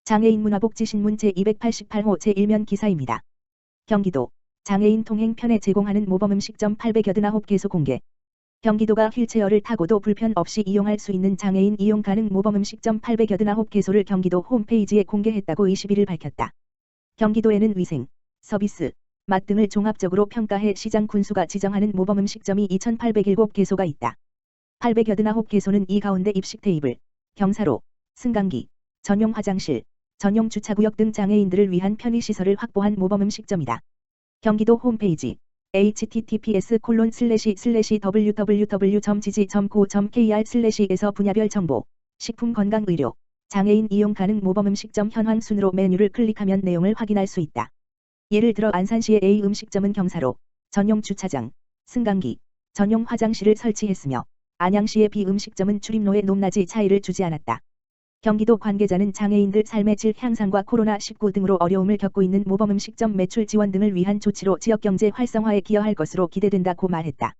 장애인 문화복지신문 제288호 제1면 기사입니다. 경기도 장애인 통행 편에 제공하는 모범음식점 889개소 공개. 경기도가 휠체어를 타고도 불편 없이 이용할 수 있는 장애인 이용 가능 모범음식점 889개소를 경기도 홈페이지에 공개했다고 21일 밝혔다. 경기도에는 위생, 서비스, 맛 등을 종합적으로 평가해 시장 군수가 지정하는 모범음식점이 2,807개소가 있다. 889개소는 이 가운데 입식 테이블, 경사로, 승강기, 전용 화장실, 전용 주차구역 등 장애인들을 위한 편의시설을 확보한 모범음식점이다. 경기도 홈페이지 https://www.gg.go.kr/에서 분야별 정보, 식품건강의료, 장애인 이용 가능 모범음식점 현황 순으로 메뉴를 클릭하면 내용을 확인할 수 있다. 예를 들어 안산시의 A 음식점은 경사로, 전용 주차장, 승강기, 전용 화장실을 설치했으며 안양시의 B 음식점은 출입로에 높낮이 차이를 주지 않았다. 경기도 관계자는 장애인들 삶의 질 향상과 코로나19 등으로 어려움을 겪고 있는 모범음식점 매출 지원 등을 위한 조치로 지역경제 활성화에 기여할 것으로 기대된다고 말했다.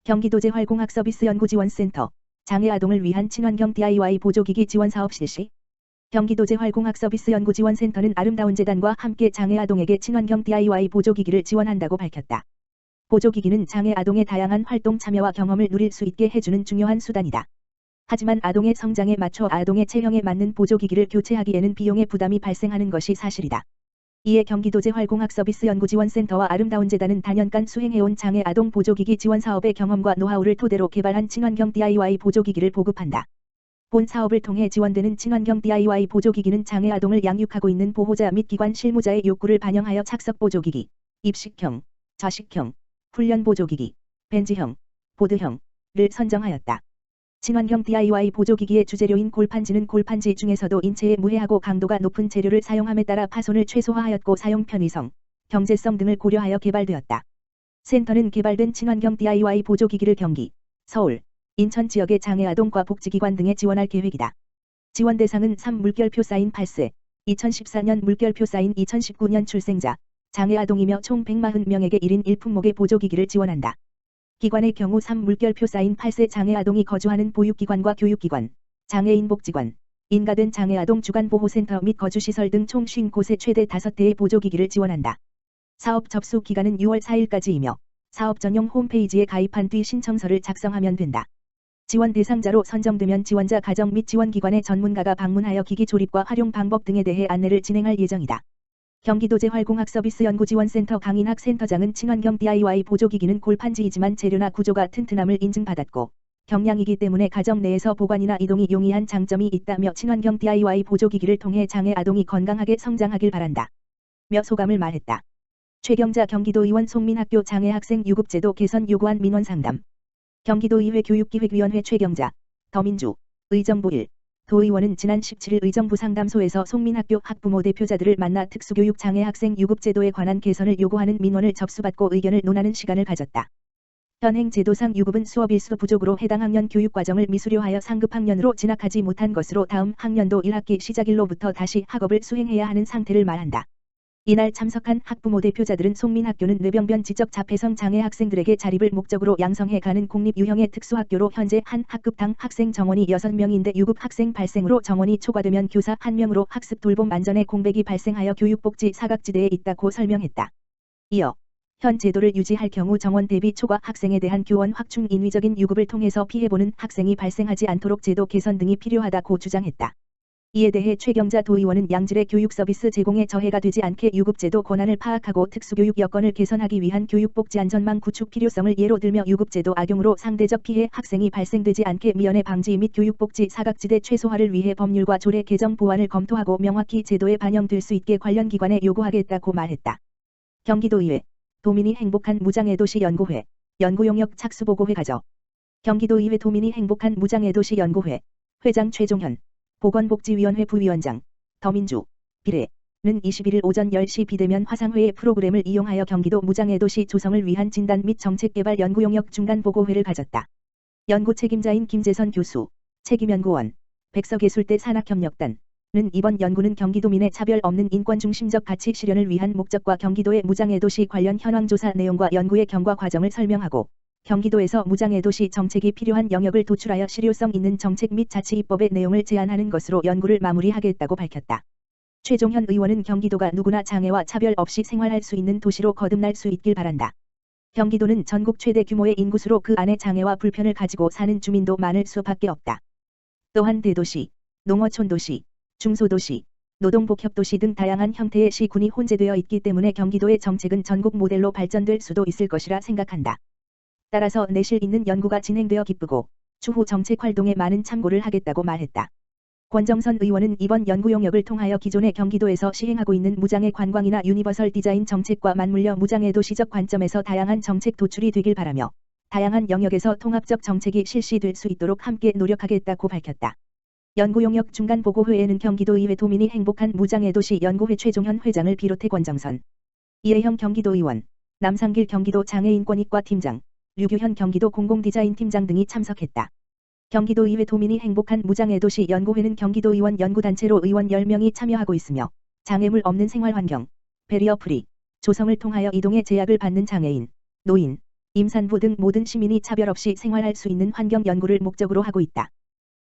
경기도재활공학서비스연구지원센터, 장애아동을 위한 친환경 DIY 보조기기 지원사업 실시. 경기도재활공학서비스연구지원센터는 아름다운 재단과 함께 장애아동에게 친환경 DIY 보조기기를 지원한다고 밝혔다. 보조기기는 장애아동의 다양한 활동 참여와 경험을 누릴 수 있게 해주는 중요한 수단이다. 하지만 아동의 성장에 맞춰 아동의 체형에 맞는 보조기기를 교체하기에는 비용의 부담이 발생하는 것이 사실이다. 이에 경기도재활공학서비스연구지원센터와 아름다운 재단은 다년간 수행해온 장애아동 보조기기 지원 사업의 경험과 노하우를 토대로 개발한 친환경 DIY 보조기기를 보급한다. 본 사업을 통해 지원되는 친환경 DIY 보조기기는 장애아동을 양육하고 있는 보호자 및 기관 실무자의 욕구를 반영하여 착석 보조기기, 입식형, 좌식형, 훈련 보조기기, 벤치형, 보드형을 선정하였다. 친환경 DIY 보조기기의 주재료인 골판지는 골판지 중에서도 인체에 무해하고 강도가 높은 재료를 사용함에 따라 파손을 최소화하였고 사용 편의성, 경제성 등을 고려하여 개발되었다. 센터는 개발된 친환경 DIY 보조기기를 경기, 서울, 인천 지역의 장애아동과 복지기관 등에 지원할 계획이다. 지원 대상은 3 물결표 쌓인 8세, 2014년 물결표 쌓인 2019년 출생자, 장애아동이며 총 140명에게 1인 1품목의 보조기기를 지원한다. 기관의 경우 3 물결표 쌓인 8세 장애아동이 거주하는 보육기관과 교육기관, 장애인 복지관, 인가된 장애아동 주간보호센터 및 거주시설 등 총 50곳에 최대 5대의 보조기기를 지원한다. 사업 접수 기간은 6월 4일까지이며 사업 전용 홈페이지에 가입한 뒤 신청서를 작성하면 된다. 지원 대상자로 선정되면 지원자 가정 및 지원기관의 전문가가 방문하여 기기 조립과 활용 방법 등에 대해 안내를 진행할 예정이다. 경기도재활공학서비스연구지원센터 강인학 센터장은 친환경 DIY 보조기기는 골판지이지만 재료나 구조가 튼튼함을 인증받았고 경량이기 때문에 가정 내에서 보관이나 이동이 용이한 장점이 있다며 친환경 DIY 보조기기를 통해 장애아동이 건강하게 성장하길 바란다. 며 소감을 말했다. 최경자 경기도의원 송민학교 장애학생 유급제도 개선 요구한 민원상담. 경기도의회 교육기획위원회 최경자, 더민주, 의정부 1. 도의원은 지난 17일 의정부 상담소에서 송민학교 학부모 대표자들을 만나 특수교육 장애학생 유급제도에 관한 개선을 요구하는 민원을 접수받고 의견을 논하는 시간을 가졌다. 현행 제도상 유급은 수업 일수 부족으로 해당 학년 교육과정을 미수료하여 상급 학년으로 진학하지 못한 것으로 다음 학년도 1학기 시작일로부터 다시 학업을 수행해야 하는 상태를 말한다. 이날 참석한 학부모 대표자들은 송민학교는 뇌병변 지적 자폐성 장애 학생들에게 자립을 목적으로 양성해 가는 공립 유형의 특수학교로 현재 한 학급당 학생 정원이 6명인데 유급 학생 발생으로 정원이 초과되면 교사 1명으로 학습 돌봄 안전에 공백이 발생하여 교육복지 사각지대에 있다고 설명했다. 이어 현 제도를 유지할 경우 정원 대비 초과 학생에 대한 교원 확충 인위적인 유급을 통해서 피해보는 학생이 발생하지 않도록 제도 개선 등이 필요하다고 주장했다. 이에 대해 최경자 도의원은 양질의 교육 서비스 제공에 저해가 되지 않게 유급제도 권한을 파악하고 특수교육 여건을 개선하기 위한 교육복지 안전망 구축 필요성을 예로 들며 유급제도 악용으로 상대적 피해 학생이 발생되지 않게 미연의 방지 및 교육복지 사각지대 최소화를 위해 법률과 조례 개정 보완을 검토하고 명확히 제도에 반영될 수 있게 관련 기관에 요구하겠다고 말했다. 경기도의회 도민이 행복한 무장애도시 연구회 연구용역 착수보고회 가져. 경기도의회 도민이 행복한 무장애도시 연구회 회장 최종현 보건복지위원회 부위원장, 더민주, 비례는 21일 오전 10시 비대면 화상회의 프로그램을 이용하여 경기도 무장애도시 조성을 위한 진단 및 정책개발 연구용역 중간보고회를 가졌다. 연구 책임자인 김재선 교수, 책임연구원, 백서예술대 산학협력단은 이번 연구는 경기도민의 차별 없는 인권중심적 가치 실현을 위한 목적과 경기도의 무장애도시 관련 현황조사 내용과 연구의 경과 과정을 설명하고 경기도에서 무장애도시 정책이 필요한 영역을 도출하여 실효성 있는 정책 및 자치 입법의 내용을 제안하는 것으로 연구를 마무리하겠다고 밝혔다. 최종현 의원은 경기도가 누구나 장애와 차별 없이 생활할 수 있는 도시로 거듭날 수 있길 바란다. 경기도는 전국 최대 규모의 인구수로 그 안에 장애와 불편을 가지고 사는 주민도 많을 수밖에 없다. 또한 대도시, 농어촌도시, 중소도시, 노동복합도시 등 다양한 형태의 시군이 혼재되어 있기 때문에 경기도의 정책은 전국 모델로 발전될 수도 있을 것이라 생각한다. 따라서 내실 있는 연구가 진행되어 기쁘고 추후 정책 활동에 많은 참고를 하겠다고 말했다. 권정선 의원은 이번 연구 용역을 통하여 기존의 경기도에서 시행하고 있는 무장애 관광이나 유니버설 디자인 정책과 맞물려 무장애 도시적 관점에서 다양한 정책 도출이 되길 바라며 다양한 영역에서 통합적 정책이 실시될 수 있도록 함께 노력하겠다고 밝혔다. 연구 용역 중간 보고회에는 경기도의회 도민이 행복한 무장애 도시 연구회 최종현 회장을 비롯해 권정선, 이혜형 경기도의원, 남상길 경기도 장애인권익과 팀장, 류규현 경기도 공공디자인 팀장 등이 참석했다. 경기도의회 도민이 행복한 무장애 도시 연구회는 경기도의원 연구단체로 의원 10명이 참여하고 있으며 장애물 없는 생활환경, 배리어 프리, 조성을 통하여 이동에 제약을 받는 장애인, 노인, 임산부 등 모든 시민이 차별 없이 생활할 수 있는 환경 연구를 목적으로 하고 있다.